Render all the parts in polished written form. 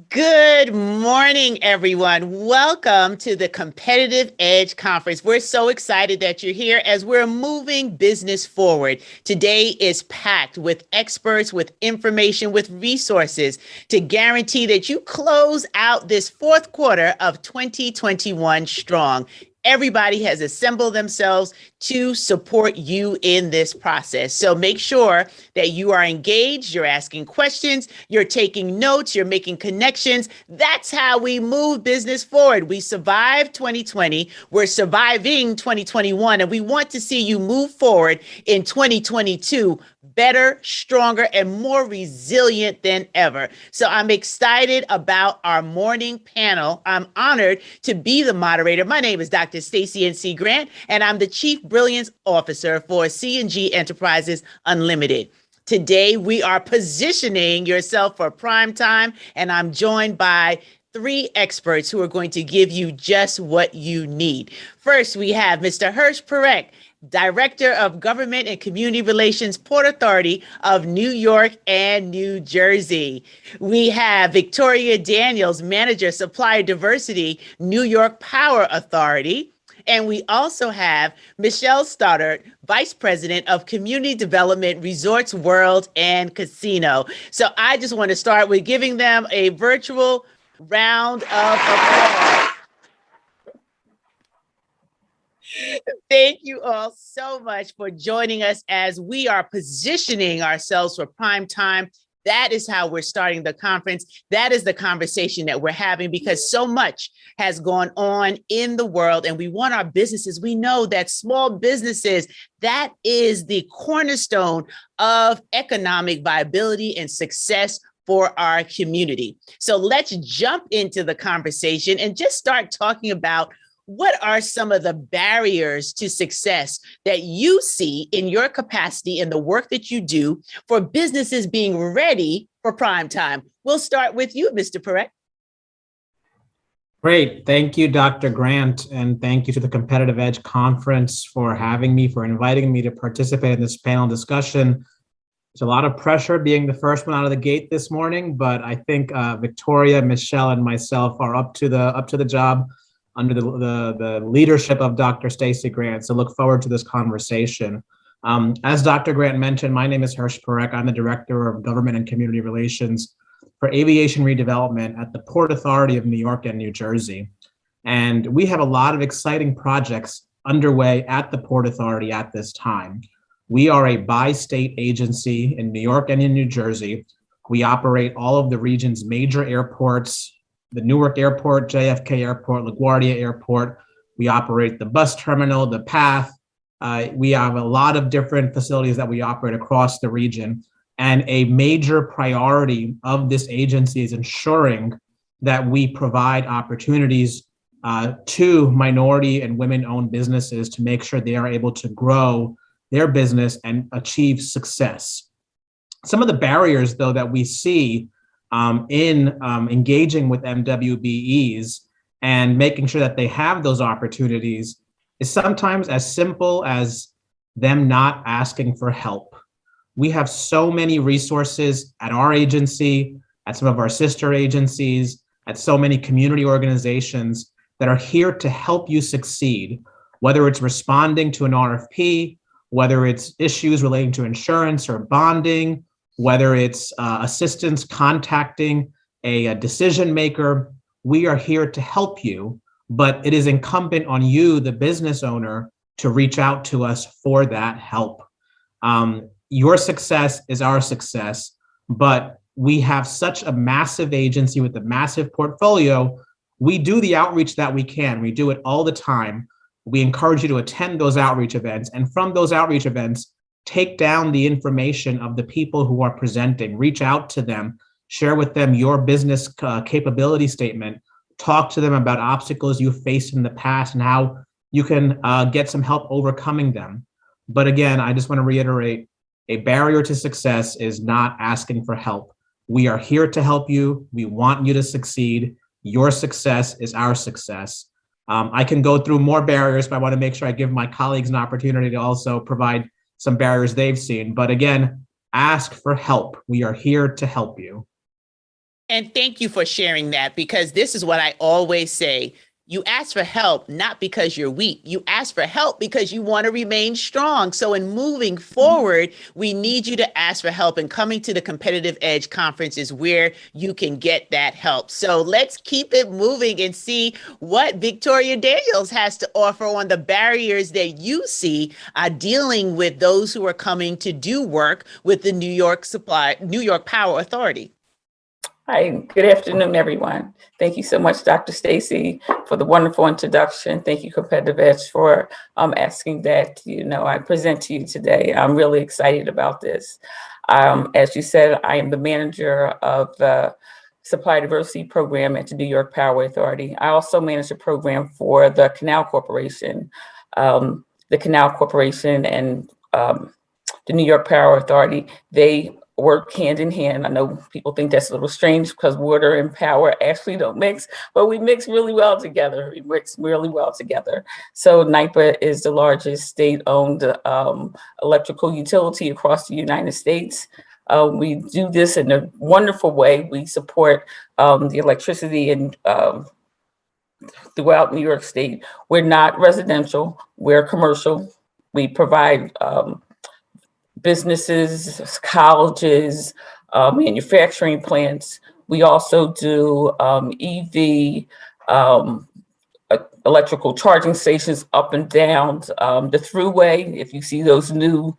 Good morning, everyone. Welcome to the Competitive Edge Conference. We're so excited that you're here as we're moving business forward. Today is packed with experts, with information, with resources to guarantee that you close out this fourth quarter of 2021 strong. Everybody has assembled themselves to support you in this process. So make sure that you are engaged, you're asking questions, you're taking notes, you're making connections. That's how we move business forward. We survived 2020, we're surviving 2021, and we want to see you move forward in 2022 better, stronger, and more resilient than ever. So I'm excited about our morning panel. I'm honored to be the moderator. My name is Dr. Stacy N.C. Grant, and I'm the Chief Brilliance Officer for C&G Enterprises Unlimited. Today, we are positioning yourself for prime time, and I'm joined by three experts who are going to give you just what you need. First, we have Mr. Hirsch Parekh, Director of Government and Community Relations, Port Authority of New York and New Jersey. We have Victoria Daniels, Manager, Supplier Diversity, New York Power Authority. And we also have Michelle Stoddard, Vice President of Community Development, Resorts World and Casino. So I just want to start with giving them a virtual round of applause. Thank you all so much for joining us as we are positioning ourselves for prime time. That is how we're starting the conference. That is the conversation that we're having because so much has gone on in the world and we want our businesses. We know that small businesses, that is the cornerstone of economic viability and success for our community. So let's jump into the conversation and just start talking about what are some of the barriers to success that you see in your capacity in the work that you do for businesses being ready for prime time? We'll start with you, Mr. Parekh. Great. Thank you, Dr. Grant, and thank you to the Competitive Edge Conference for having me, for inviting me to participate in this panel discussion. There's a lot of pressure being the first one out of the gate this morning, but I think Victoria, Michelle, and myself are up to the job under the leadership of Dr. Stacy Grant. So look forward to this conversation. As Dr. Grant mentioned, my name is Hirsch Parekh. I'm the Director of Government and Community Relations for Aviation Redevelopment at the Port Authority of New York and New Jersey. And we have a lot of exciting projects underway at the Port Authority at this time. We are a bi-state agency in New York and in New Jersey. We operate all of the region's major airports, the Newark Airport, JFK Airport, LaGuardia Airport. We operate the bus terminal, the PATH. We have a lot of different facilities that we operate across the region. And a major priority of this agency is ensuring that we provide opportunities to minority and women-owned businesses to make sure they are able to grow their business and achieve success. Some of the barriers, though, that we see in engaging with MWBEs and making sure that they have those opportunities is sometimes as simple as them not asking for help. We have so many resources at our agency, at some of our sister agencies, at so many community organizations that are here to help you succeed, whether it's responding to an RFP, whether it's issues relating to insurance or bonding, whether it's assistance contacting a decision maker. We are here to help you, but it is incumbent on you, the business owner, to reach out to us for that help. Your success is our success, but we have such a massive agency with a massive portfolio. We do the outreach that we can. We do it all the time. We encourage you to attend those outreach events, and from those outreach events, take down the information of the people who are presenting, reach out to them, share with them your business capability statement, talk to them about obstacles you faced in the past and how you can get some help overcoming them. But again, I just want to reiterate, a barrier to success is not asking for help. We are here to help you. We want you to succeed. Your success is our success. I can go through more barriers, but I want to make sure I give my colleagues an opportunity to also provide some barriers they've seen. But again, ask for help. We are here to help you. And thank you for sharing that, because this is what I always say. You ask for help, not because you're weak. You ask for help because you want to remain strong. So in moving forward, we need you to ask for help, and coming to the Competitive Edge Conference is where you can get that help. So let's keep it moving and see what Victoria Daniels has to offer on the barriers that you see dealing with those who are coming to do work with the New York Power Authority. Hi, good afternoon, everyone. Thank you so much, Dr. Stacy, for the wonderful introduction. Thank you, Competitive Edge, for asking that, I present to you today. I'm really excited about this. As you said, I am the manager of the Supply Diversity Program at the New York Power Authority. I also manage a program for the Canal Corporation. The Canal Corporation and the New York Power Authority, they work hand in hand. I know people think that's a little strange because water and power actually don't mix, but we mix really well together. So NYPA is the largest state-owned electrical utility across the United States. We do this in a wonderful way. We support the electricity and throughout New York State. We're not residential, we're commercial. We provide businesses, colleges, manufacturing plants. We also do EV electrical charging stations up and down the thruway. If you see those new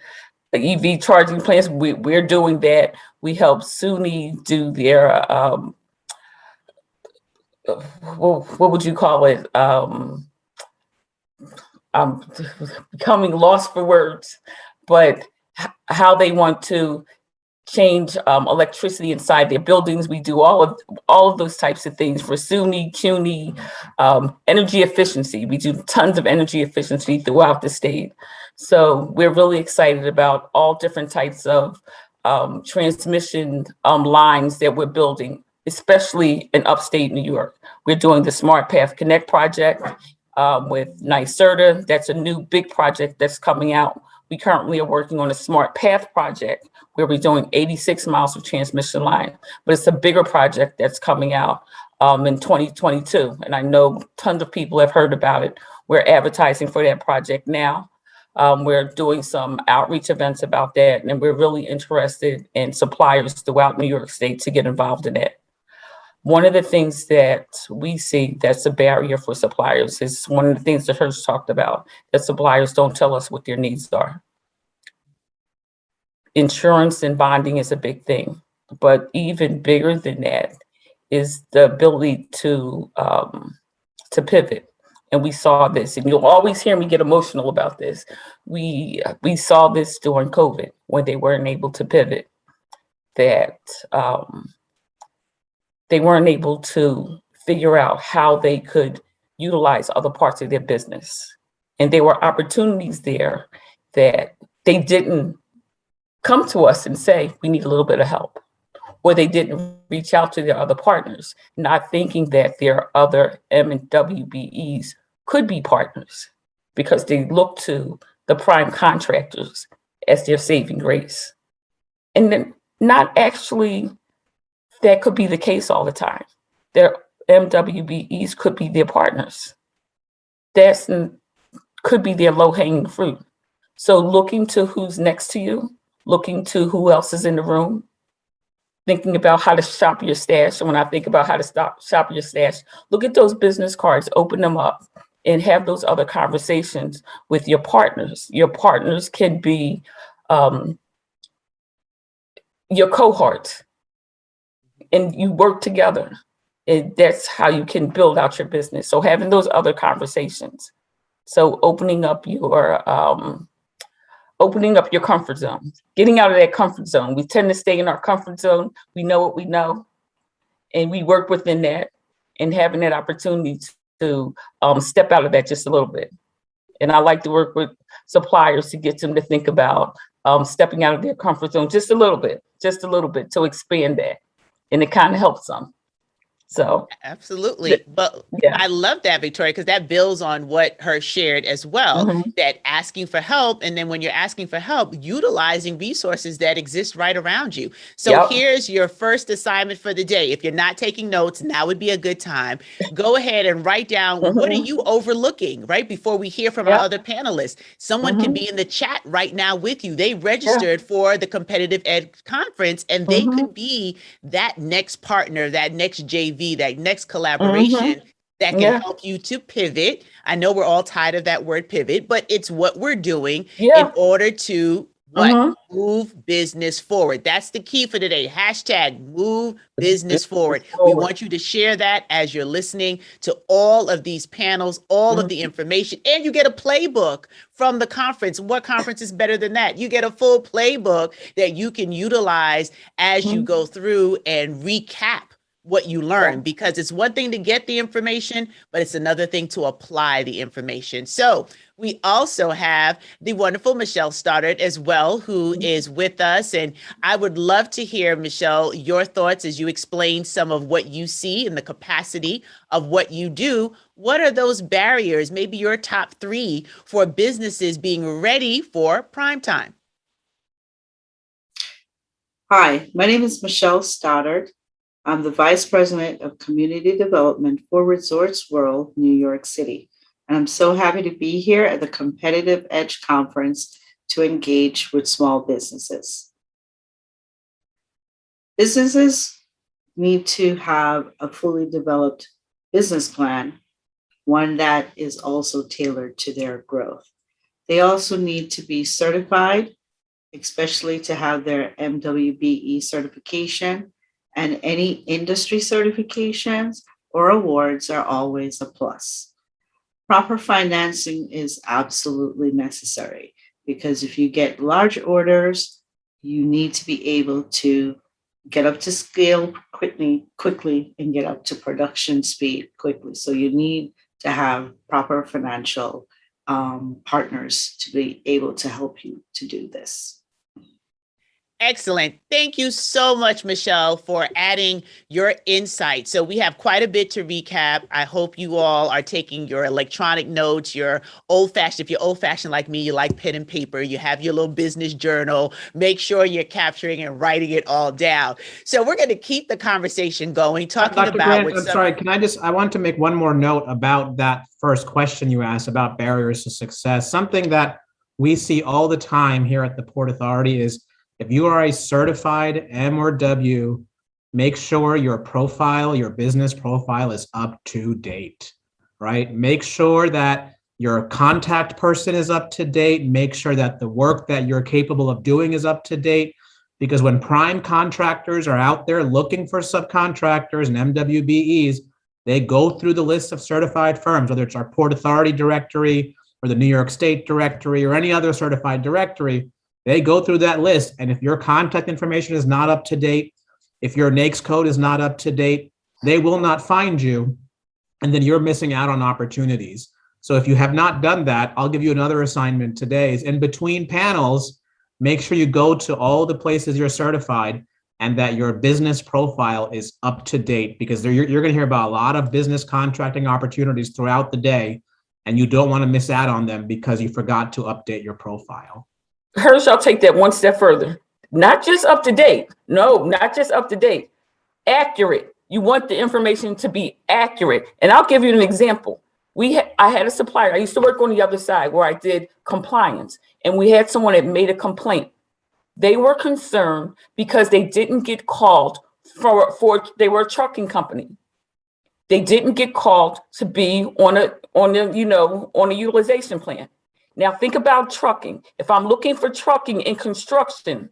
EV charging plants, we're doing that. We help SUNY do their, what would you call it? I'm becoming lost for words, but how they want to change electricity inside their buildings. We do all of those types of things for SUNY, CUNY, energy efficiency. We do tons of energy efficiency throughout the state. So we're really excited about all different types of transmission lines that we're building, especially in upstate New York. We're doing the Smart Path Connect project with NYSERDA. That's a new big project that's coming out. We currently are working on a Smart Path project where we're doing 86 miles of transmission line, but it's a bigger project that's coming out in 2022. And I know tons of people have heard about it. We're advertising for that project now. We're doing some outreach events about that, and we're really interested in suppliers throughout New York State to get involved in it. One of the things that we see that's a barrier for suppliers is one of the things that Hirsch talked about, that suppliers don't tell us what their needs are. Insurance and bonding is a big thing, but even bigger than that is the ability to pivot. And we saw this, and you'll always hear me get emotional about this. We saw this during COVID when they weren't able to pivot, that they weren't able to figure out how they could utilize other parts of their business. And there were opportunities there that they didn't come to us and say, we need a little bit of help. Or they didn't reach out to their other partners, not thinking that their other M and WBEs could be partners, because they look to the prime contractors as their saving grace. And then not actually that could be the case all the time. Their MWBEs could be their partners. That could be their low-hanging fruit. So looking to who's next to you, looking to who else is in the room, thinking about how to shop your stash. And when I think about how to shop your stash, look at those business cards, open them up, and have those other conversations with your partners. Your partners can be your cohorts, and you work together. And that's how you can build out your business. So having those other conversations. So opening up your comfort zone, getting out of that comfort zone. We tend to stay in our comfort zone. We know what we know, and we work within that, and having that opportunity to step out of that just a little bit. And I like to work with suppliers to get them to think about stepping out of their comfort zone just a little bit to expand that. And it kind of helps them. So Absolutely. But yeah. I love that, Victoria, because that builds on what her shared as well, Mhm. that asking for help. And then when you're asking for help, utilizing resources that exist right around you. So Yep. here's your first assignment for the day. If you're not taking notes, now would be a good time. Go ahead and write down what are Mhm. you overlooking, right? Before we hear from our Yep. other panelists. Someone can Mhm. be in the chat right now with you. They Yeah. registered for the Competitive Ed Conference, and they Mhm. could be that next partner, that next JV, that next Mhm. collaboration that can Yeah. help you to pivot. I know we're all tired of that word pivot, but it's what we're doing in Yeah. order to what? Mhm. Move business forward. That's the key for today. Hashtag move business Business forward. We forward. want you to share that as you're listening to all of these panels, all of Mhm. the information, and you get a playbook from the conference. What conference is better than that? You get a full playbook that you can utilize as you Mhm. go through and recap what you Yeah. learn, because it's one thing to get the information, but it's another thing to apply the information. So we also have the wonderful Michelle Stoddard as well, who is with us. And I would love to hear, Michelle, your thoughts as you explain some of what you see in the capacity of what you do. What are those barriers, maybe your top three, for businesses being ready for prime time? Hi, my name is Michelle Stoddard. I'm the Vice President of Community Development for Resorts World, New York City. And I'm so happy to be here at the Competitive Edge Conference to engage with small businesses. Businesses need to have a fully developed business plan, one that is also tailored to their growth. They also need to be certified, especially to have their MWBE certification, and any industry certifications or awards are always a plus. Proper financing is absolutely necessary because if you get large orders, you need to be able to get up to scale quickly and get up to production speed quickly. So you need to have proper financial partners to be able to help you to do this. Excellent. Thank you so much, Michelle, for adding your insight. So we have quite a bit to recap. I hope you all are taking your electronic notes, your old-fashioned, if you're old-fashioned like me, you like pen and paper, you have your little business journal, make sure you're capturing and writing it all down. So we're going to keep the conversation going, talking Dr. about Grant, what I'm sorry, I want to make one more note about that first question you asked about barriers to success. Something that we see all the time here at the Port Authority is if you are a certified M or W, make sure your profile, your business profile is up to date, right? Make sure that your contact person is up to date. Make sure that the work that you're capable of doing is up to date. Because when prime contractors are out there looking for subcontractors and MWBEs, they go through the list of certified firms, whether it's our Port Authority directory or the New York State directory or any other certified directory. They go through that list. And if your contact information is not up to date, if your NAICS code is not up to date, they will not find you. And then you're missing out on opportunities. So if you have not done that, I'll give you another assignment today. Is in between panels, make sure you go to all the places you're certified and that your business profile is up to date, because you're going to hear about a lot of business contracting opportunities throughout the day, and you don't want to miss out on them because you forgot to update your profile. Hirsch, I'll take that one step further. Not just up to date. No, not just up to date. Accurate. You want the information to be accurate. And I'll give you an example. I had a supplier. I used to work on the other side where I did compliance, and we had someone that made a complaint. They were concerned because they didn't get called they were a trucking company. They didn't get called to be on a utilization plan. Now think about trucking. If I'm looking for trucking in construction,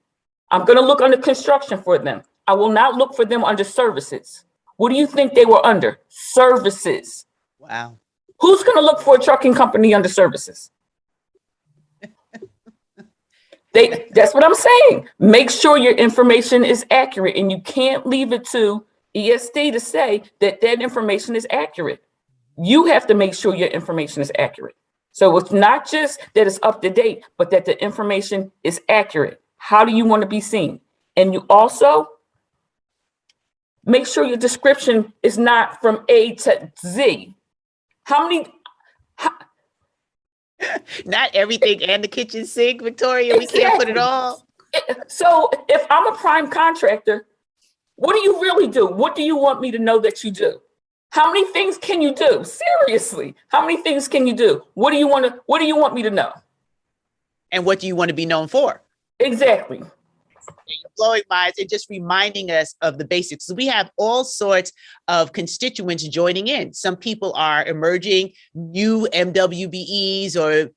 I'm going to look under construction for them. I will not look for them under services. What do you think they were under? Services. Wow. Who's going to look for a trucking company under services? That's what I'm saying. Make sure your information is accurate, and you can't leave it to ESD to say that information is accurate. You have to make sure your information is accurate. So it's not just that it's up to date, but that the information is accurate. How do you want to be seen? And you also, Make sure your description is not from A to Z. How many? Not everything and the kitchen sink, Victoria. We can't put it all. So if I'm a prime contractor, what do you really do? What do you want me to know that you do? How many things can you do? Seriously, how many things can you do? What do you want me to know? And what do you want to be known for? Exactly. You're blowing minds and just reminding us of the basics. So we have all sorts of constituents joining in. Some people are emerging new MWBEs or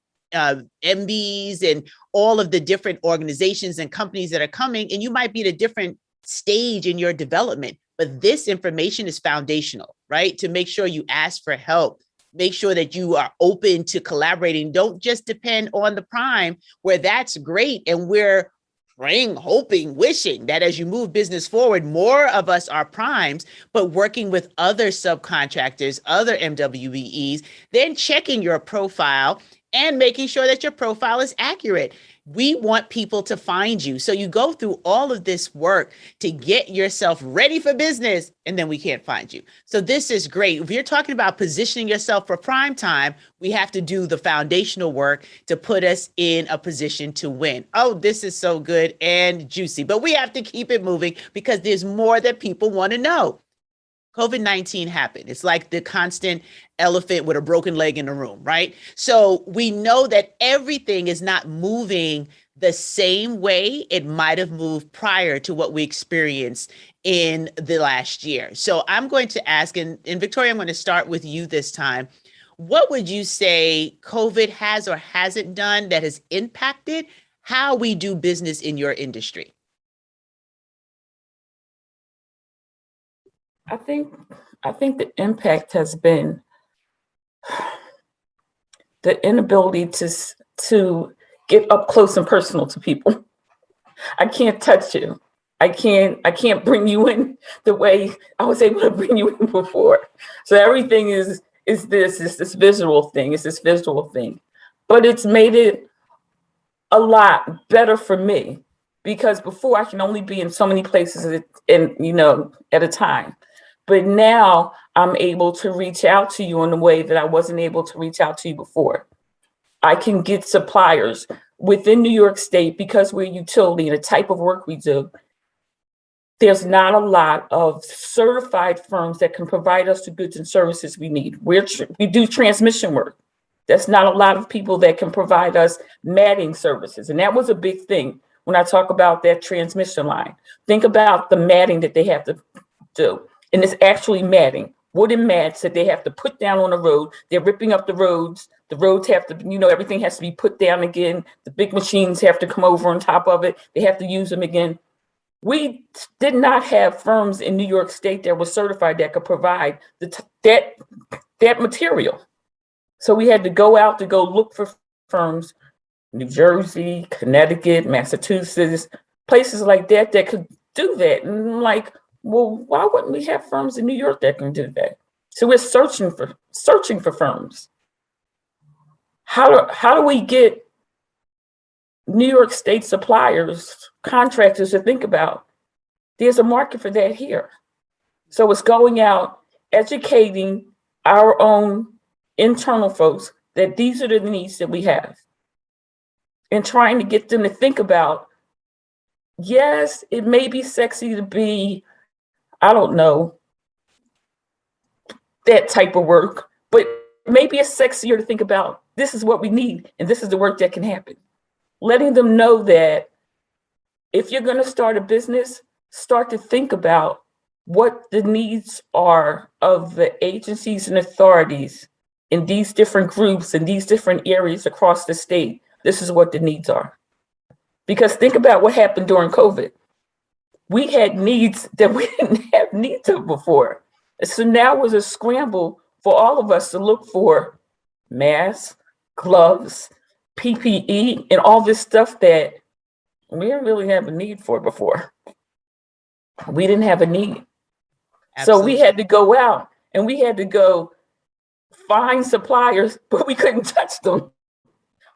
MBs and all of the different organizations and companies that are coming, and you might be at a different stage in your development, but this information is foundational, right? To make sure you ask for help, make sure that you are open to collaborating. Don't just depend on the prime, where that's great. And we're praying, hoping, wishing that as you move business forward, more of us are primes, but working with other subcontractors, other MWBEs, then checking your profile and making sure that your profile is accurate. We want people to find you. So you go through all of this work to get yourself ready for business, and then we can't find you. So this is great. If you're talking about positioning yourself for prime time, we have to do the foundational work to put us in a position to win. Oh, this is so good and juicy, but we have to keep it moving because there's more that people want to know. COVID-19 happened. It's like the constant elephant with a broken leg in the room, right? So we know that everything is not moving the same way it might have moved prior to what we experienced in the last year. So I'm going to ask, and Victoria, I'm going to start with you this time. What would you say COVID has or hasn't done that has impacted how we do business in your industry? I think the impact has been the inability to get up close and personal to people. I can't touch you. I can't bring you in the way I was able to bring you in before. So everything is this visual thing. It's this visual thing. But it's made it a lot better for me, because before I can only be in so many places at a time. But now I'm able to reach out to you in a way that I wasn't able to reach out to you before. I can get suppliers within New York State because we're a utility and the type of work we do. There's not a lot of certified firms that can provide us the goods and services we need. We do transmission work. There's not a lot of people that can provide us matting services. And that was a big thing when I talk about that transmission line. Think about the matting that they have to do. And it's actually matting, wooden mats that they have to put down on the road. They're ripping up the roads. The roads have to, everything has to be put down again. The big machines have to come over on top of it. They have to use them again. We did not have firms in New York State that were certified that could provide that material. So we had to go out to go look for firms, New Jersey, Connecticut, Massachusetts, places like that could do that. And I'm like, well, why wouldn't we have firms in New York that can do that? So we're searching for firms. How do we get New York State suppliers, contractors to think about there's a market for that here? So it's going out, educating our own internal folks that these are the needs that we have, and trying to get them to think about, yes, it may be sexy to be, I don't know, that type of work, but maybe it's sexier to think about this is what we need and this is the work that can happen. Letting them know that if you're going to start a business, start to think about what the needs are of the agencies and authorities in these different groups and these different areas across the state. This is what the needs are. Because think about what happened during COVID. We had needs that we didn't have needs of before. So now was a scramble for all of us to look for masks, gloves, PPE, and all this stuff that we didn't really have a need for before. We didn't have a need. Absolutely. So we had to go out and we had to go find suppliers, but we couldn't touch them.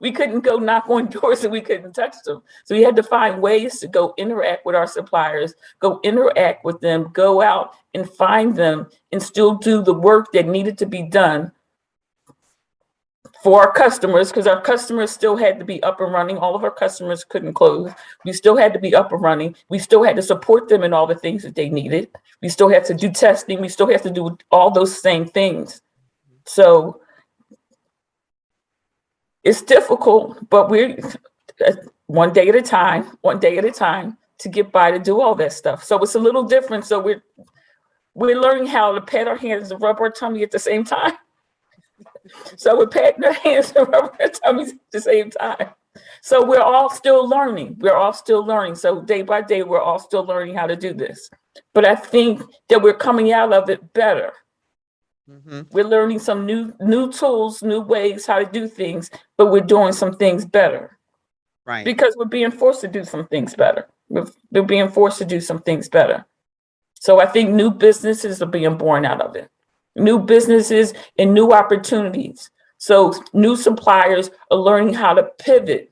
We couldn't go knock on doors and we couldn't touch them. So we had to find ways to go interact with our suppliers, go interact with them, go out and find them and still do the work that needed to be done for our customers, because our customers still had to be up and running. All of our customers couldn't close. We still had to be up and running. We still had to support them in all the things that they needed. We still had to do testing. We still have to do all those same things. So it's difficult, but we're one day at a time to get by to do all that stuff. So it's a little different. So we're learning how to pat our hands and rub our tummy at the same time. So we're patting our hands and rubbing our tummies at the same time. So we're all still learning. So day by day, we're all still learning how to do this. But I think that we're coming out of it better. Mm-hmm. We're learning some new tools, new ways how to do things, but we're doing some things better. Right. Because we're being forced to do some things better. We're being forced to do some things better. So I think new businesses are being born out of it. New businesses and new opportunities. So new suppliers are learning how to pivot.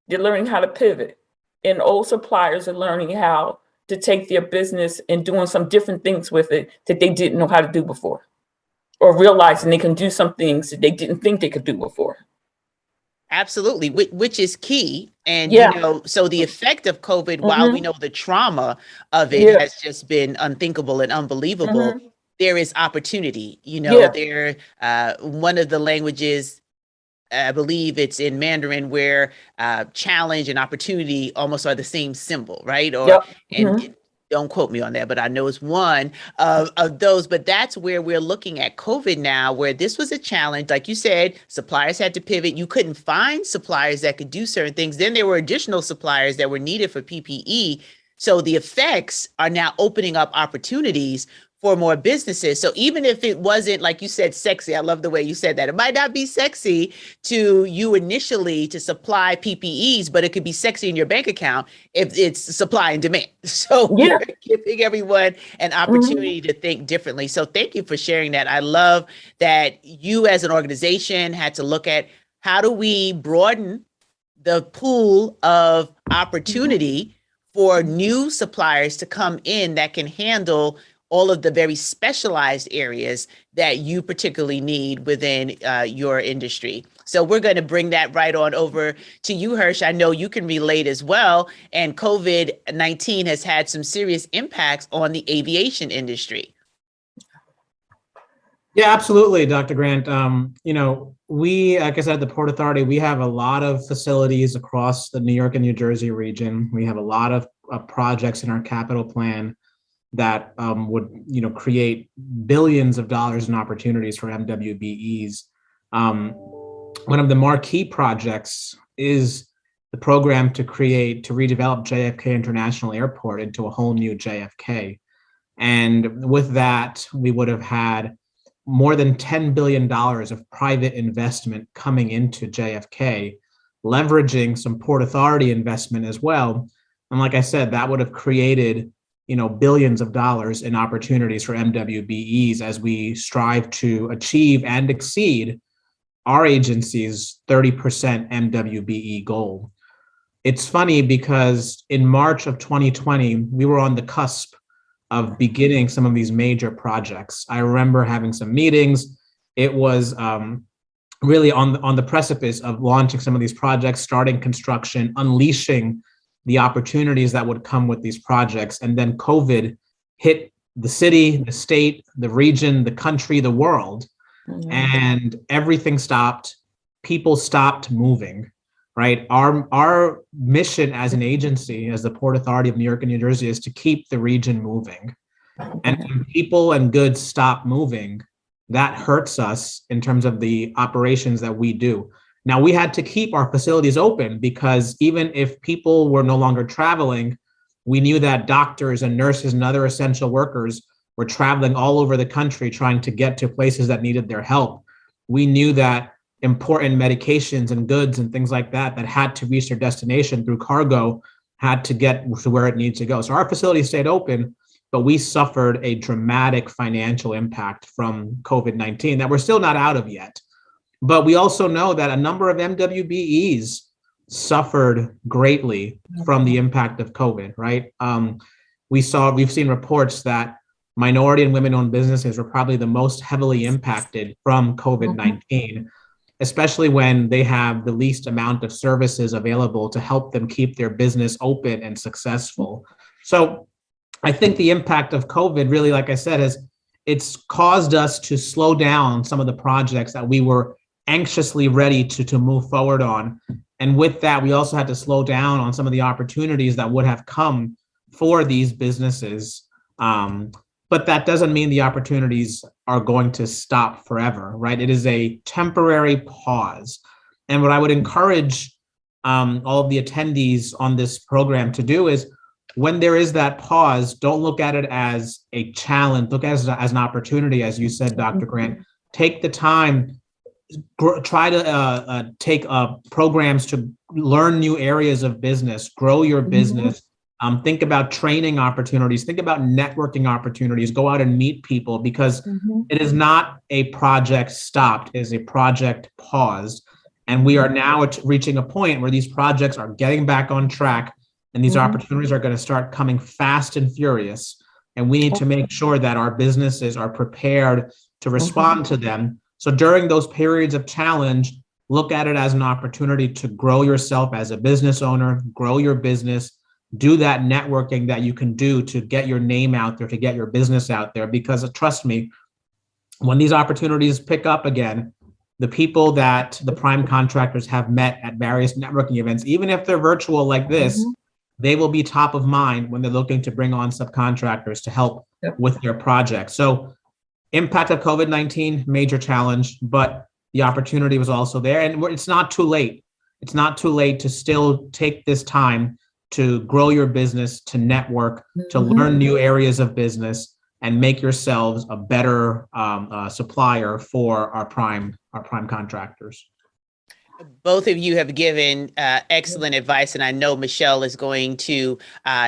They're learning how to pivot. And old suppliers are learning how to take their business and doing some different things with it that they didn't know how to do before, or realizing they can do some things that they didn't think they could do before. Absolutely, which is key. And, so the effect of COVID, while we know the trauma of it has just been unthinkable and unbelievable, there is opportunity. There, one of the languages, I believe it's in Mandarin, where challenge and opportunity almost are the same symbol, right? Don't quote me on that, but I know it's one of those. But that's where we're looking at COVID now, where this was a challenge. Like you said, suppliers had to pivot. You couldn't find suppliers that could do certain things. Then there were additional suppliers that were needed for PPE. So the effects are now opening up opportunities for more businesses. So even if it wasn't, like you said, sexy, I love the way you said that. It might not be sexy to you initially to supply PPEs, but it could be sexy in your bank account if it's supply and demand. So we're giving everyone an opportunity to think differently. So thank you for sharing that. I love that you as an organization had to look at how do we broaden the pool of opportunity for new suppliers to come in that can handle all of the very specialized areas that you particularly need within your industry. So we're going to bring that right on over to you, Hirsch. I know you can relate as well. And COVID-19 has had some serious impacts on the aviation industry. Yeah, absolutely, Dr. Grant. We, like I said, the Port Authority, we have a lot of facilities across the New York and New Jersey region. We have a lot of projects in our capital plan that would, create billions of dollars in opportunities for MWBEs. One of the marquee projects is the program to redevelop JFK International Airport into a whole new JFK. And with that, we would have had more than $10 billion of private investment coming into JFK, leveraging some Port Authority investment as well. And like I said, that would have created billions of dollars in opportunities for MWBEs as we strive to achieve and exceed our agency's 30% MWBE goal. It's funny because in March of 2020, we were on the cusp of beginning some of these major projects. I remember having some meetings. It was really on the precipice of launching some of these projects, starting construction, unleashing the opportunities that would come with these projects. And then COVID hit the city, the state, the region, the country, the world, and everything stopped. People stopped moving, right? Our mission as an agency, as the Port Authority of New York and New Jersey, is to keep the region moving. And when people and goods stop moving, that hurts us in terms of the operations that we do. Now, we had to keep our facilities open because even if people were no longer traveling, we knew that doctors and nurses and other essential workers were traveling all over the country trying to get to places that needed their help. We knew that important medications and goods and things like that had to reach their destination through cargo had to get to where it needs to go. So our facility stayed open, but we suffered a dramatic financial impact from COVID-19 that we're still not out of yet. But we also know that a number of MWBEs suffered greatly from the impact of COVID, right? We've seen reports that minority and women-owned businesses were probably the most heavily impacted from COVID-19, especially when they have the least amount of services available to help them keep their business open and successful. So I think the impact of COVID really, like I said, it's caused us to slow down some of the projects that we were anxiously ready to move forward on. And with that, we also had to slow down on some of the opportunities that would have come for these businesses. But that doesn't mean the opportunities are going to stop forever, right? It is a temporary pause. And what I would encourage all of the attendees on this program to do is, when there is that pause, don't look at it as a challenge, look at it as an opportunity, as you said, Dr. Grant. Take the time, try to take programs to learn new areas of business, grow your business. Think about training opportunities, think about networking opportunities, go out and meet people, because it is not a project stopped, it is a project paused. And we are now reaching a point where these projects are getting back on track, and these opportunities are going to start coming fast and furious. And we need to make sure that our businesses are prepared to respond to them. So during those periods of challenge, look at it as an opportunity to grow yourself as a business owner, grow your business, do that networking that you can do to get your name out there, to get your business out there. Because trust me, when these opportunities pick up again, the people that the prime contractors have met at various networking events, even if they're virtual like this, they will be top of mind when they're looking to bring on subcontractors to help with their projects. So impact of COVID-19, major challenge, but the opportunity was also there. And it's not too late. It's not too late to still take this time to grow your business, to network, to learn new areas of business, and make yourselves a better supplier for our prime contractors. Both of you have given excellent advice, and I know Michelle is going to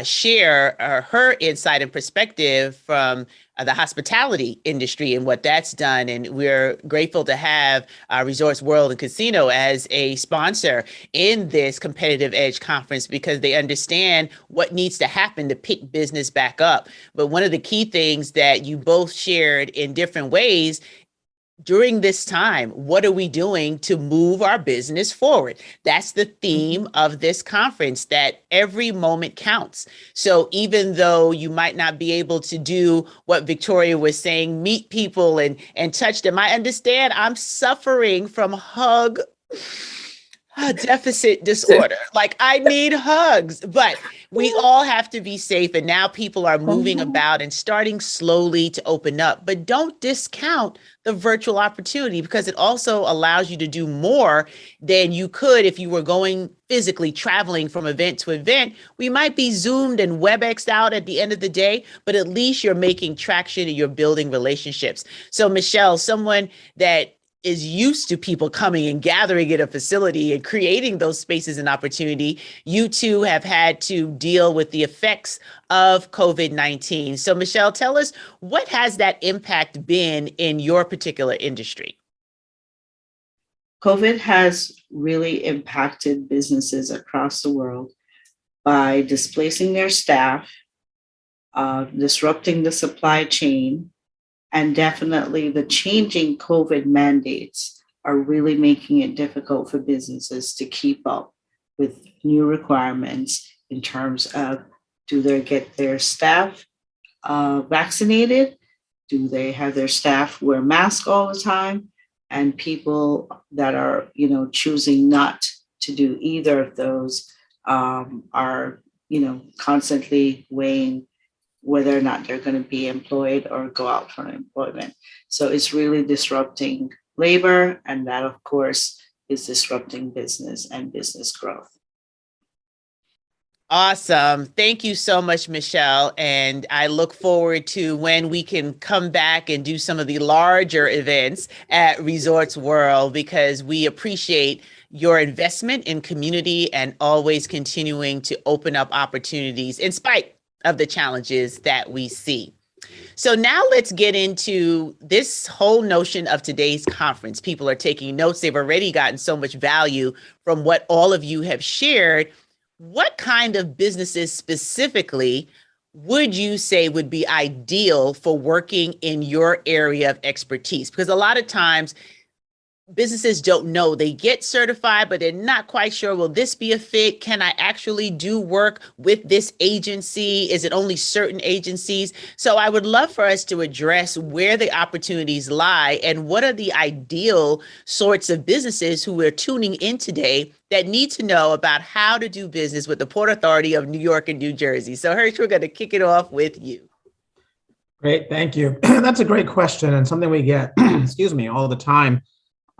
share her insight and perspective from the hospitality industry and what that's done. And we're grateful to have Resorts World and Casino as a sponsor in this Competitive Edge conference, because they understand what needs to happen to pick business back up. But one of the key things that you both shared in different ways during this time, what are we doing to move our business forward? That's the theme of this conference, that every moment counts. So even though you might not be able to do what Victoria was saying, meet people and touch them, I understand I'm suffering from hug deficit disorder. Like, I need hugs, but we all have to be safe. And now people are moving about and starting slowly to open up. But don't discount the virtual opportunity, because it also allows you to do more than you could if you were going physically, traveling from event to event. We might be Zoomed and WebExed out at the end of the day, but at least you're making traction and you're building relationships. So Michelle, someone that is used to people coming and gathering in a facility and creating those spaces and opportunity, you too have had to deal with the effects of COVID-19. So Michelle, tell us, what has that impact been in your particular industry? COVID has really impacted businesses across the world by displacing their staff, disrupting the supply chain, and definitely the changing COVID mandates are really making it difficult for businesses to keep up with new requirements in terms of, do they get their staff vaccinated? Do they have their staff wear masks all the time? And people that are, choosing not to do either of those are, constantly weighing whether or not they're going to be employed or go out for employment. So it's really disrupting labor, and that, of course, is disrupting business and business growth. Awesome. Thank you so much, Michelle. And I look forward to when we can come back and do some of the larger events at Resorts World, because we appreciate your investment in community and always continuing to open up opportunities in spite of the challenges that we see. So now let's get into this whole notion of today's conference. People are taking notes. They've already gotten so much value from what all of you have shared. What kind of businesses specifically would you say would be ideal for working in your area of expertise? Because a lot of times businesses don't know. They get certified, but they're not quite sure, will this be a fit? Can I actually do work with this agency? Is it only certain agencies? So I would love for us to address where the opportunities lie and what are the ideal sorts of businesses who are tuning in today that need to know about how to do business with the Port Authority of New York and New Jersey. So Hirsch, we're going to kick it off with you. Great, thank you. That's a great question and something we get, excuse me, all the time.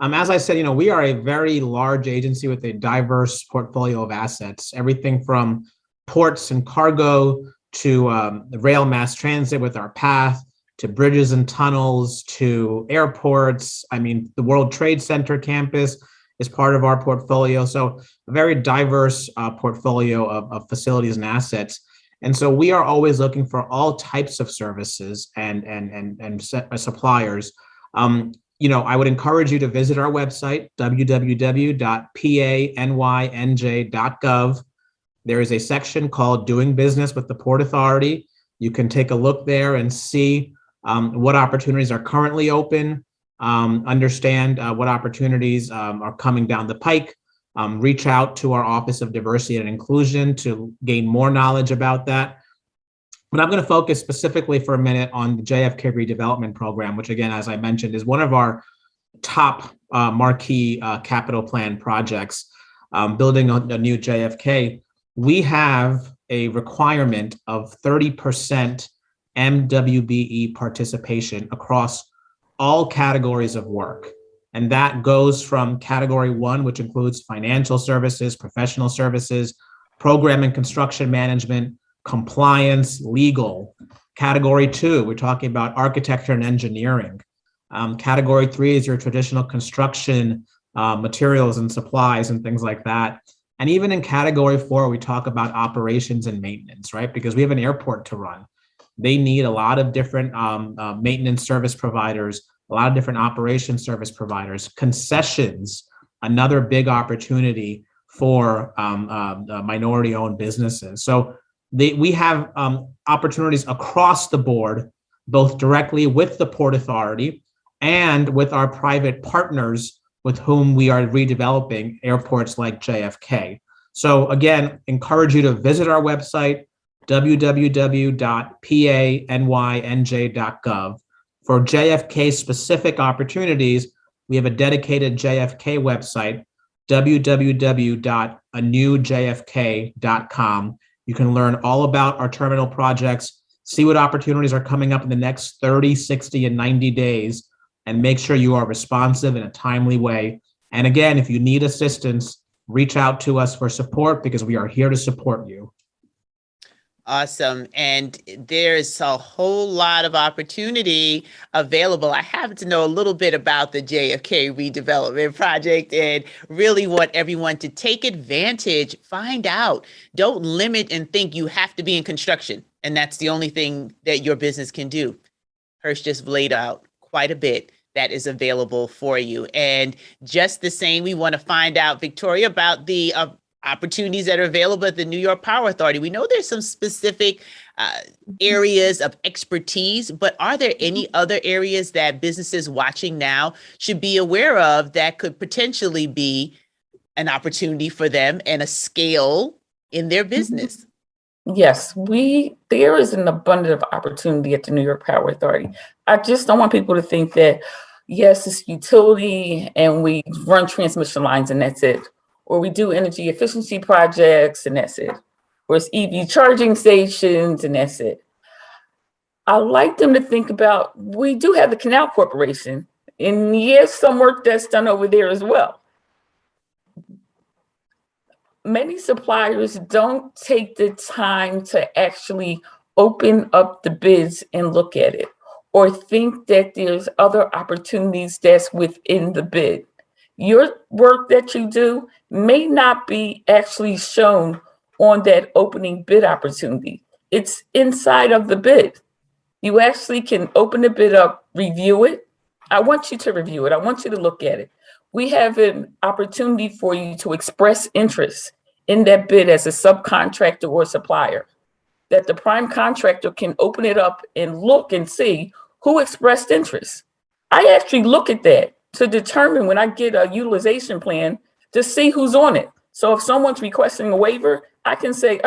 As I said, we are a very large agency with a diverse portfolio of assets, everything from ports and cargo to rail mass transit with our path, to bridges and tunnels, to airports. I mean, the World Trade Center campus is part of our portfolio. So a very diverse portfolio of facilities and assets. And so we are always looking for all types of services and suppliers. I would encourage you to visit our website, www.panyj.gov. There is a section called Doing Business with the Port Authority. You can take a look there and see what opportunities are currently open, understand what opportunities are coming down the pike, reach out to our Office of Diversity and Inclusion to gain more knowledge about that. But I'm going to focus specifically for a minute on the JFK Redevelopment Program, which again, as I mentioned, is one of our top marquee capital plan projects, building a new JFK. We have a requirement of 30% MWBE participation across all categories of work. And that goes from category 1, which includes financial services, professional services, program and construction management, compliance, legal. Category 2, we're talking about architecture and engineering. Category 3 is your traditional construction, materials and supplies and things like that. And even in category 4, we talk about operations and maintenance, right? Because we have an airport to run. They need a lot of different maintenance service providers, a lot of different operation service providers, concessions, another big opportunity for minority-owned businesses. So we have opportunities across the board, both directly with the Port Authority and with our private partners with whom we are redeveloping airports like JFK. So again, encourage you to visit our website, www.panyj.gov. For JFK specific opportunities, we have a dedicated JFK website, www.anewjfk.com. You can learn all about our terminal projects, see what opportunities are coming up in the next 30, 60, and 90 days, and make sure you are responsive in a timely way. And again, if you need assistance, reach out to us for support because we are here to support you. Awesome. And there's a whole lot of opportunity available. I happen to know a little bit about the JFK Redevelopment Project and really want everyone to take advantage, find out. Don't limit and think you have to be in construction and that's the only thing that your business can do. Hirsch just laid out quite a bit that is available for you. And just the same, we want to find out, Victoria, about the opportunities that are available at the New York Power Authority. We know there's some specific areas of expertise, but are there any other areas that businesses watching now should be aware of that could potentially be an opportunity for them and a scale in their business? Yes, there is an abundance of opportunity at the New York Power Authority. I just don't want people to think that, yes, it's utility and we run transmission lines and that's it. Or we do energy efficiency projects and that's it. Or it's EV charging stations and that's it. I like them to think about, we do have the Canal Corporation, and yes, some work that's done over there as well. Many suppliers don't take the time to actually open up the bids and look at it, or think that there's other opportunities that's within the bid. Your work that you do may not be actually shown on that opening bid opportunity. It's inside of the bid. You actually can open the bid up, review it. I want you to review it. I want you to look at it. We have an opportunity for you to express interest in that bid as a subcontractor or supplier, that the prime contractor can open it up and look and see who expressed interest. I actually look at that to determine, when I get a utilization plan, to see who's on it. So if someone's requesting a waiver, I can say,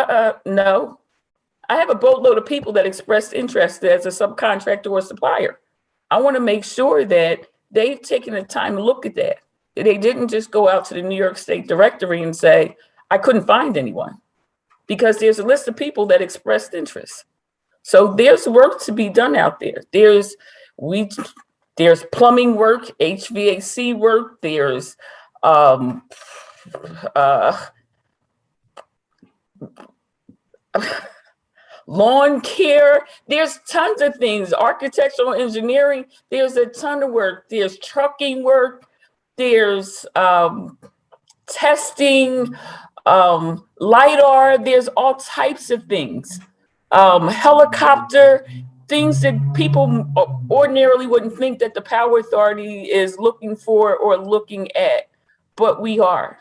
no. I have a boatload of people that expressed interest as a subcontractor or supplier. I want to make sure that they've taken the time to look at that. They didn't just go out to the New York State directory and say, I couldn't find anyone, because there's a list of people that expressed interest. So there's work to be done out there. There's plumbing work, HVAC work, there's lawn care. There's tons of things. Architectural engineering. There's a ton of work. There's trucking work. There's testing, LiDAR. There's all types of things. Helicopter, things that people ordinarily wouldn't think that the Power Authority is looking for or looking at, but we are.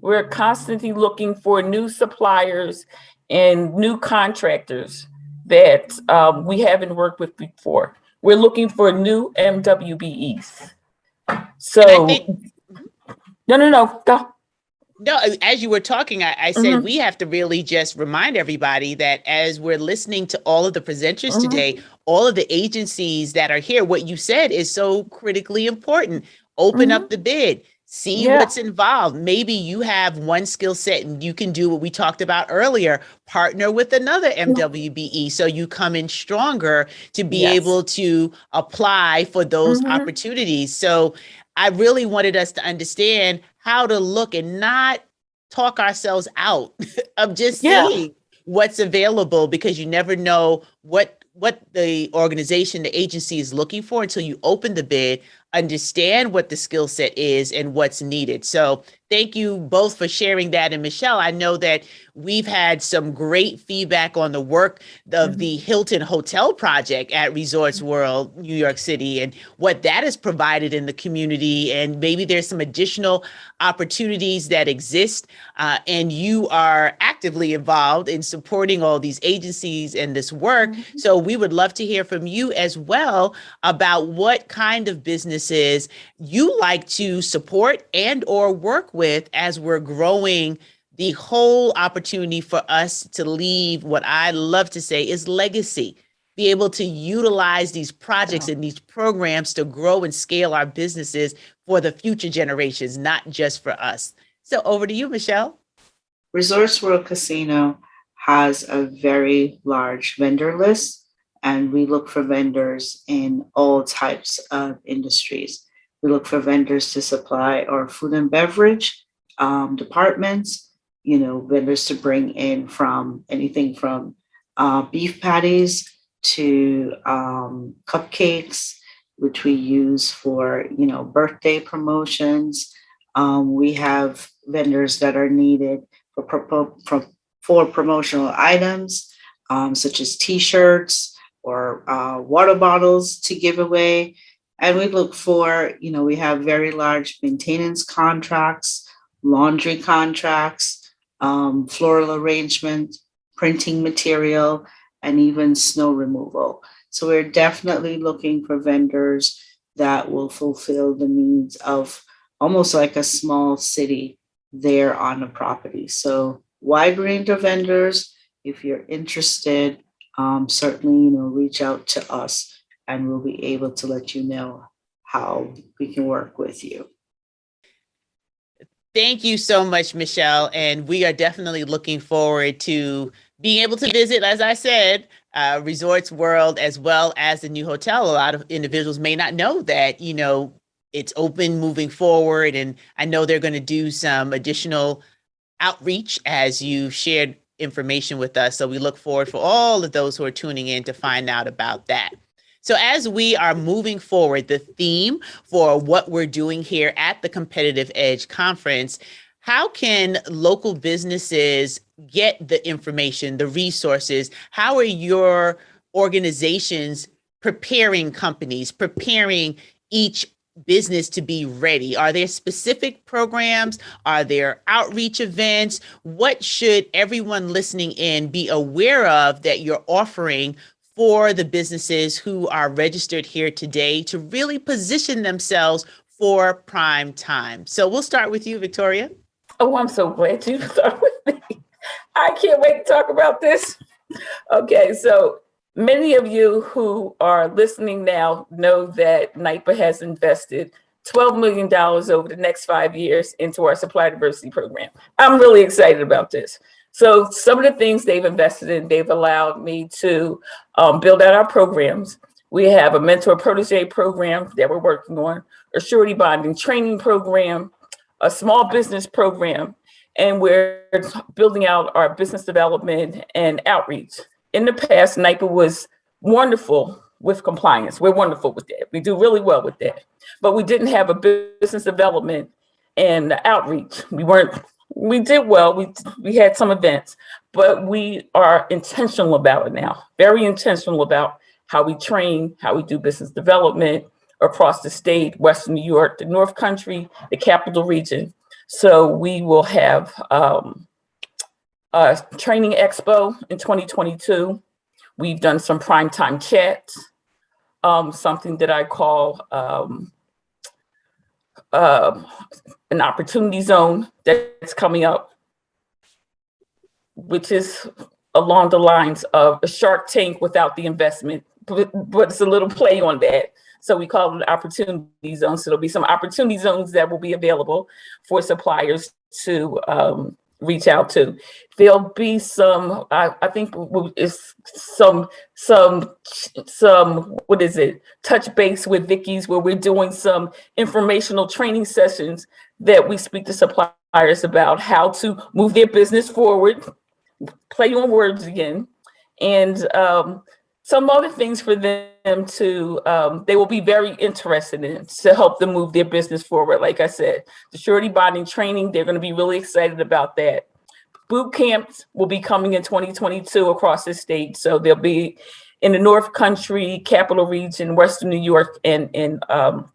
We're constantly looking for new suppliers and new contractors that we haven't worked with before. We're looking for new MWBEs. So, no, go. No, as you were talking, I said we have to really just remind everybody that as we're listening to all of the presenters today, all of the agencies that are here, what you said is so critically important. Open up the bid. See what's involved. Maybe you have one skill set and you can do what we talked about earlier, partner with another MWBE so you come in stronger to be able to apply for those opportunities. So I really wanted us to understand how to look and not talk ourselves out of just seeing what's available, because you never know what the organization, the agency is looking for until you open the bid, understand what the skill set is and what's needed. So thank you both for sharing that. And Michelle, I know that we've had some great feedback on the work of the Hilton Hotel project at Resorts World, New York City, and what that has provided in the community. And maybe there's some additional opportunities that exist. And you are actively involved in supporting all these agencies and this work. So we would love to hear from you as well about what kind of businesses you like to support and or work with as we're growing the whole opportunity for us to leave what I love to say is legacy, be able to utilize these projects and these programs to grow and scale our businesses for the future generations, not just for us. So over to you, Michelle. Resorts World Casino has a very large vendor list, and we look for vendors in all types of industries. We look for vendors to supply our food and beverage departments, vendors to bring in from anything from beef patties to cupcakes, which we use for, birthday promotions. We have vendors that are needed for promotional items, such as T-shirts or water bottles to give away. And we look for, we have very large maintenance contracts, laundry contracts, floral arrangement, printing material, and even snow removal. So we're definitely looking for vendors that will fulfill the needs of almost like a small city there on the property. So wide range of vendors. If you're interested, certainly, reach out to us and we'll be able to let you know how we can work with you. Thank you so much, Michelle. And we are definitely looking forward to being able to visit, as I said, Resorts World, as well as the new hotel. A lot of individuals may not know that, it's open moving forward. And I know they're going to do some additional outreach as you shared information with us. So we look forward for all of those who are tuning in to find out about that. So as we are moving forward, the theme for what we're doing here at the Competitive Edge Conference, how can local businesses get the information, the resources? How are your organizations preparing companies, preparing each business to be ready? Are there specific programs? Are there outreach events? What should everyone listening in be aware of that you're offering for the businesses who are registered here today to really position themselves for prime time? So we'll start with you, Victoria. Oh, I'm so glad you started with me. I can't wait to talk about this. Okay, so many of you who are listening now know that NYPA has invested $12 million over the next 5 years into our supply diversity program. I'm really excited about this. So some of the things they've invested in, they've allowed me to build out our programs. We have a mentor protege program that we're working on, a surety bonding training program, a small business program, and we're building out our business development and outreach. In the past, NYPA was wonderful with compliance. We're wonderful with that. We do really well with that. But we didn't have a business development and outreach. We did well. We had some events, but we are intentional about it now. Very intentional about how we train, how we do business development across the state, Western New York, the North Country, the Capital Region. So we will have a training expo in 2022. We've done some primetime chats, something that I call an opportunity zone that's coming up, which is along the lines of a Shark Tank without the investment, but it's a little play on that. So we call it an opportunity zone. So there'll be some opportunity zones that will be available for suppliers to reach out to. There'll be some, I think it's some, what is it? Touch base with Vicky's, where we're doing some informational training sessions that we speak to suppliers about how to move their business forward, play on words again, and some other things for them to, they will be very interested in to help them move their business forward. Like I said, the surety bonding training, they're going to be really excited about that. Boot camps will be coming in 2022 across the state. So they'll be in the North Country, Capital Region, Western New York, and in the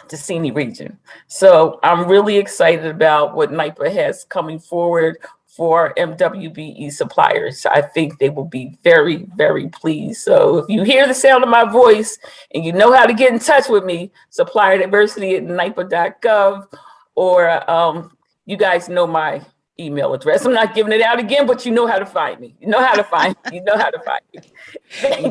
Ticini region. So I'm really excited about what NYPA has coming forward for MWBE suppliers. I think they will be very, very pleased. So if you hear the sound of my voice and you know how to get in touch with me, supplier diversity at NYPA.gov, or you guys know my email address. I'm not giving it out again, but you know how to find me. You know how to find me. You know how to find me.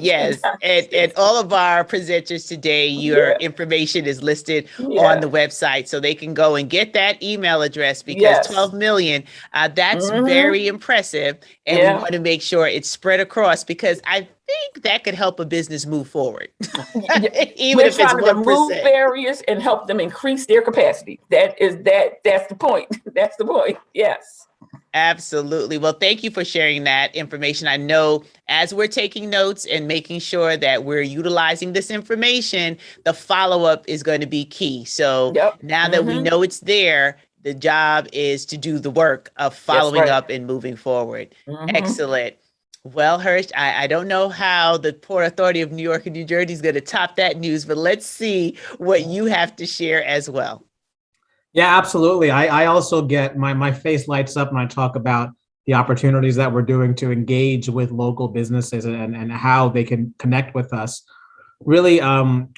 Yes, and all of our presenters today, your information is listed on the website, so they can go and get that email address, because 12 million, that's very impressive. And we want to make sure it's spread across, because I think that could help a business move forward. Even We're if it's trying to remove 1%. barriers and help them increase their capacity. That's the point. That's the point. Yes. Absolutely. Well, thank you for sharing that information. I know as we're taking notes and making sure that we're utilizing this information, the follow-up is going to be key. So now that we know it's there, the job is to do the work of following up and moving forward. Excellent. Well, Hirsch, I don't know how the Port Authority of New York and New Jersey is going to top that news, but let's see what you have to share as well. Yeah, absolutely. I also get my face lights up when I talk about the opportunities that we're doing to engage with local businesses and how they can connect with us. Really,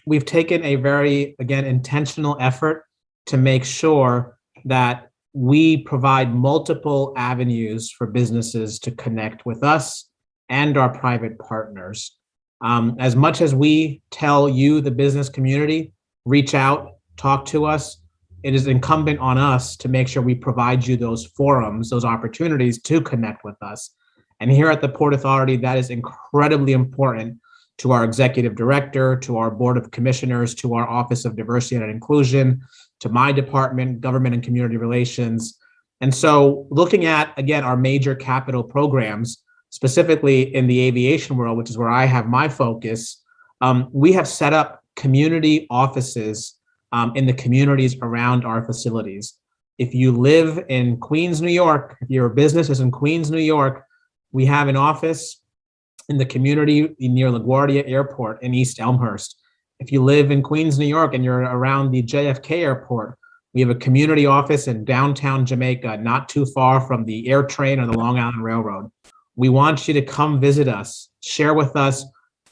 we've taken a very, again, intentional effort to make sure that we provide multiple avenues for businesses to connect with us and our private partners. As much as we tell you, the business community, reach out, talk to us, it is incumbent on us to make sure we provide you those forums, those opportunities to connect with us. And here at the Port Authority, that is incredibly important to our executive director, to our board of commissioners, to our Office of Diversity and Inclusion, to my department, government and community relations. And so looking at, again, our major capital programs, specifically in the aviation world, which is where I have my focus, we have set up community offices in the communities around our facilities. If you live in Queens, New York, if your business is in Queens, New York, we have an office in the community near LaGuardia Airport in East Elmhurst. If you live in Queens, New York, and you're around the JFK Airport, we have a community office in downtown Jamaica, not too far from the air train or the Long Island Railroad. We want you to come visit us, share with us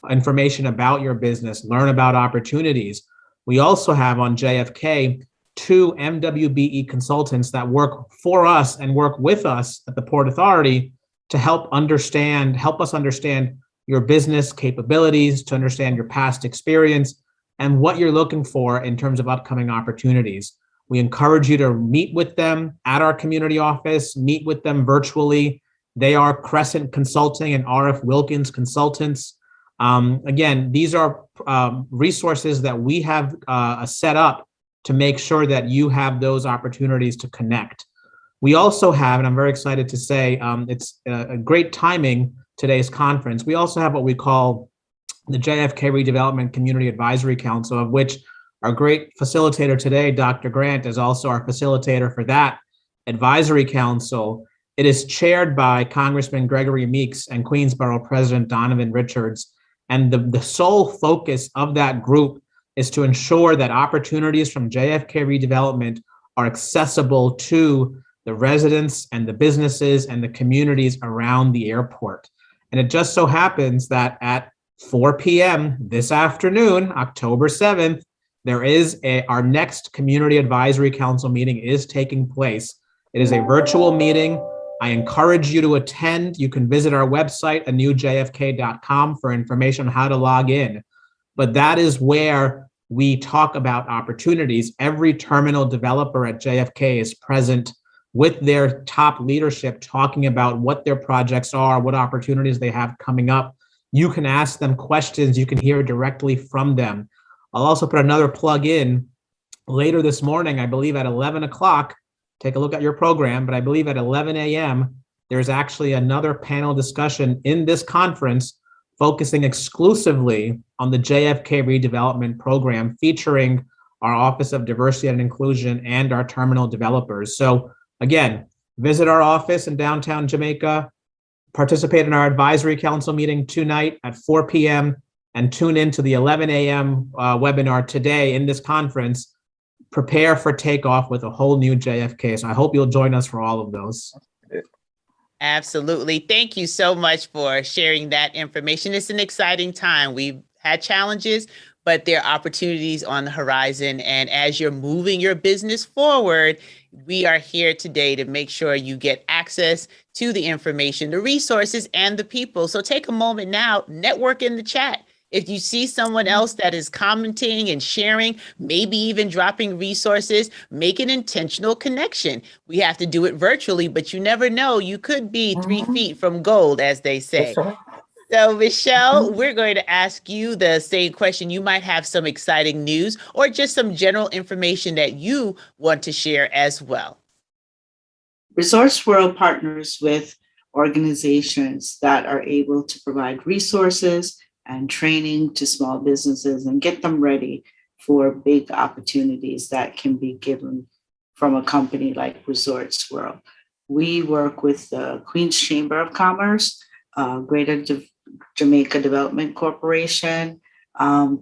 information about your business, learn about opportunities. We also have on JFK 2 MWBE consultants that work for us and work with us at the Port Authority to help us understand your business capabilities, to understand your past experience and what you're looking for in terms of upcoming opportunities. We encourage you to meet with them at our community office, meet with them virtually. They are Crescent Consulting and RF Wilkins Consultants. Again, these are resources that we have set up to make sure that you have those opportunities to connect. We also have, and I'm very excited to say, it's a great timing, today's conference. We also have what we call the JFK Redevelopment Community Advisory Council, of which our great facilitator today, Dr. Grant, is also our facilitator for that advisory council. It is chaired by Congressman Gregory Meeks and Queensborough President Donovan Richards. And the sole focus of that group is to ensure that opportunities from JFK redevelopment are accessible to the residents and the businesses and the communities around the airport. And it just so happens that at 4 p.m. this afternoon, October 7th, there is our next Community Advisory Council meeting is taking place. It is a virtual meeting. I encourage you to attend. You can visit our website, anewjfk.com, for information on how to log in. But that is where we talk about opportunities. Every terminal developer at JFK is present with their top leadership, talking about what their projects are, what opportunities they have coming up. You can ask them questions. You can hear directly from them. I'll also put another plug in later this morning, I believe at 11 o'clock. Take a look at your program, but I believe at 11 a.m., there's actually another panel discussion in this conference focusing exclusively on the JFK Redevelopment Program, featuring our Office of Diversity and Inclusion and our terminal developers. So again, visit our office in downtown Jamaica, participate in our advisory council meeting tonight at 4 p.m., and tune into the 11 a.m. Webinar today in this conference. Prepare for takeoff with a whole new JFK. So I hope you'll join us for all of those. Absolutely. Thank you so much for sharing that information. It's an exciting time. We've had challenges, but there are opportunities on the horizon. And as you're moving your business forward, we are here today to make sure you get access to the information, the resources, and the people. So take a moment now, network in the chat. If you see someone else that is commenting and sharing, maybe even dropping resources, make an intentional connection. We have to do it virtually, but you never know. You could be 3 feet from gold, as they say. That's right. So, Michelle, we're going to ask you the same question. You might have some exciting news or just some general information that you want to share as well. Resource World partners with organizations that are able to provide resources and training to small businesses and get them ready for big opportunities that can be given from a company like Resorts World. We work with the Queens Chamber of Commerce, Greater Jamaica Development Corporation,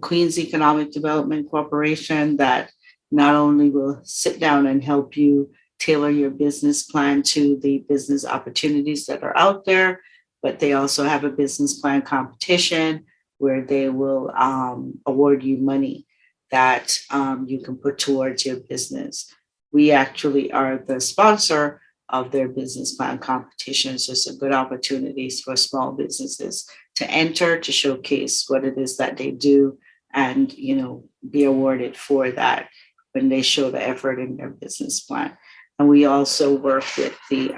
Queens Economic Development Corporation, that not only will sit down and help you tailor your business plan to the business opportunities that are out there, but they also have a business plan competition where they will award you money that you can put towards your business. We actually are the sponsor of their business plan competition. So it's a good opportunity for small businesses to enter, to showcase what it is that they do, and be awarded for that when they show the effort in their business plan. And we also work with the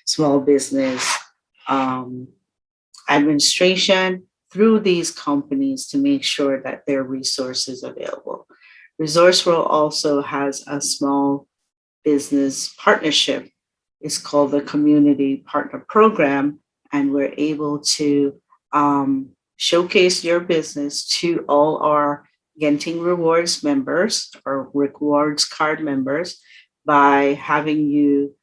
small business administration through these companies to make sure that their resources are available. Resource World also has a small business partnership. It's called the Community Partner Program, and we're able to showcase your business to all our Genting Rewards members or Rewards card members by having you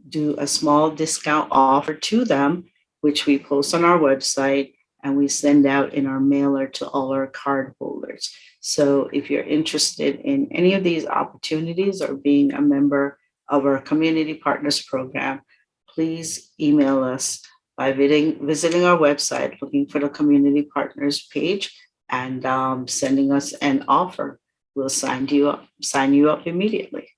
do a small discount offer to them, which we post on our website. and we send out in our mailer to all our card holders. So if you're interested in any of these opportunities or being a member of our Community Partners Program, please email us by visiting our website, looking for the Community Partners page, and sending us an offer. We'll sign you up immediately.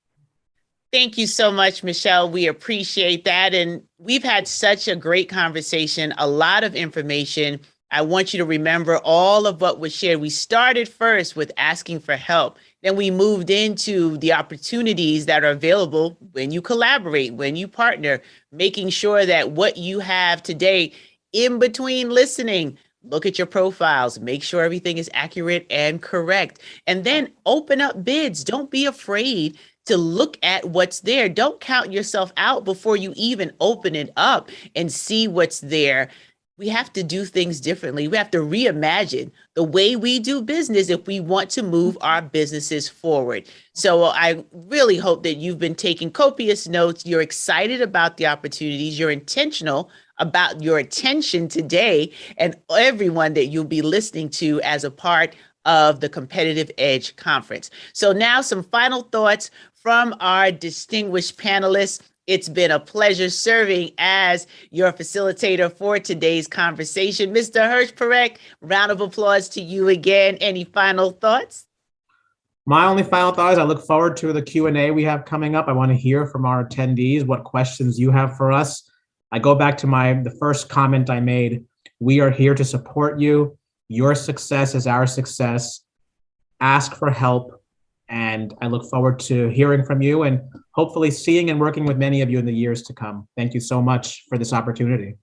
Thank you so much, Michelle. We appreciate that. And we've had such a great conversation, a lot of information. I want you to remember all of what was shared. We started first with asking for help. Then we moved into the opportunities that are available when you collaborate, when you partner, making sure that what you have today in between listening, look at your profiles, make sure everything is accurate and correct, and then open up bids. Don't be afraid to look at what's there. Don't count yourself out before you even open it up and see what's there. We have to do things differently. We have to reimagine the way we do business if we want to move our businesses forward. So I really hope that you've been taking copious notes. You're excited about the opportunities. You're intentional about your attention today and everyone that you'll be listening to as a part of the Competitive Edge Conference. So now some final thoughts from our distinguished panelists. It's been a pleasure serving as your facilitator for today's conversation. Mr. Hirsch Parekh, round of applause to you again. Any final thoughts? My only final thought is I look forward to the Q&A we have coming up. I want to hear from our attendees what questions you have for us. I go back to the first comment I made. We are here to support you. Your success is our success. Ask for help. And I look forward to hearing from you and hopefully seeing and working with many of you in the years to come. Thank you so much for this opportunity.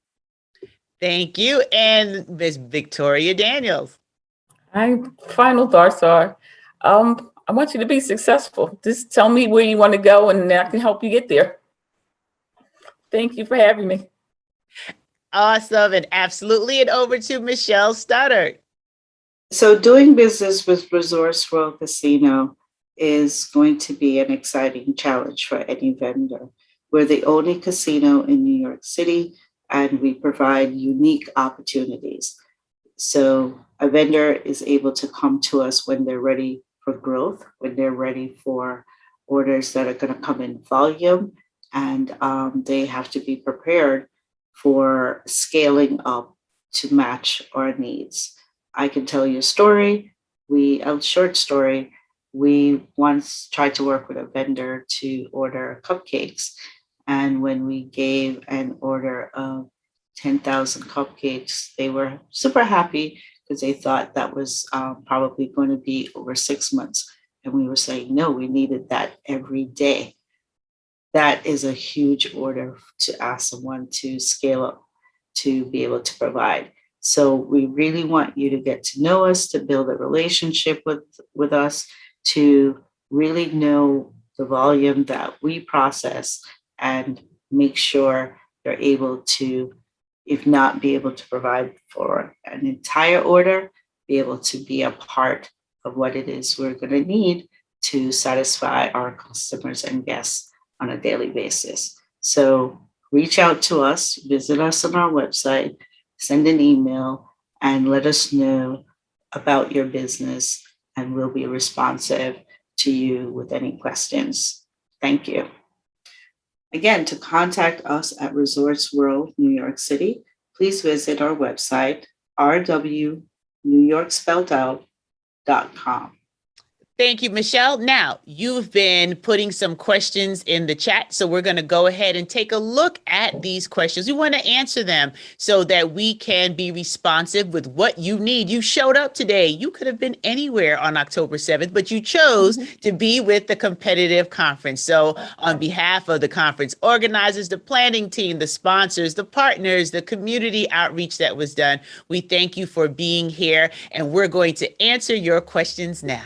Thank you. And Ms. Victoria Daniels. My final thoughts are, I want you to be successful. Just tell me where you want to go and I can help you get there. Thank you for having me. Awesome. And absolutely. And over to Michelle Stoddard. So doing business with Resorts World Casino is going to be an exciting challenge for any vendor. We're the only casino in New York City, and we provide unique opportunities. So a vendor is able to come to us when they're ready for growth, when they're ready for orders that are going to come in volume, and they have to be prepared for scaling up to match our needs. I can tell you a story. A short story. We once tried to work with a vendor to order cupcakes. And when we gave an order of 10,000 cupcakes, they were super happy because they thought that was probably going to be over 6 months. And we were saying, no, we needed that every day. That is a huge order to ask someone to scale up to be able to provide. So we really want you to get to know us, to build a relationship with us, to really know the volume that we process and make sure you're able to, if not be able to provide for an entire order, be able to be a part of what it is we're going to need to satisfy our customers and guests on a daily basis. So reach out to us, visit us on our website, send an email, and let us know about your business, and we'll be responsive to you with any questions. Thank you. Again, to contact us at Resorts World New York City, please visit our website, rwnewyorkspelledout.com. Thank you, Michelle. Now, you've been putting some questions in the chat, so we're going to go ahead and take a look at these questions. We want to answer them so that we can be responsive with what you need. You showed up today. You could have been anywhere on October 7th, but you chose to be with the competitive conference. So on behalf of the conference organizers, the planning team, the sponsors, the partners, the community outreach that was done, we thank you for being here, and we're going to answer your questions now.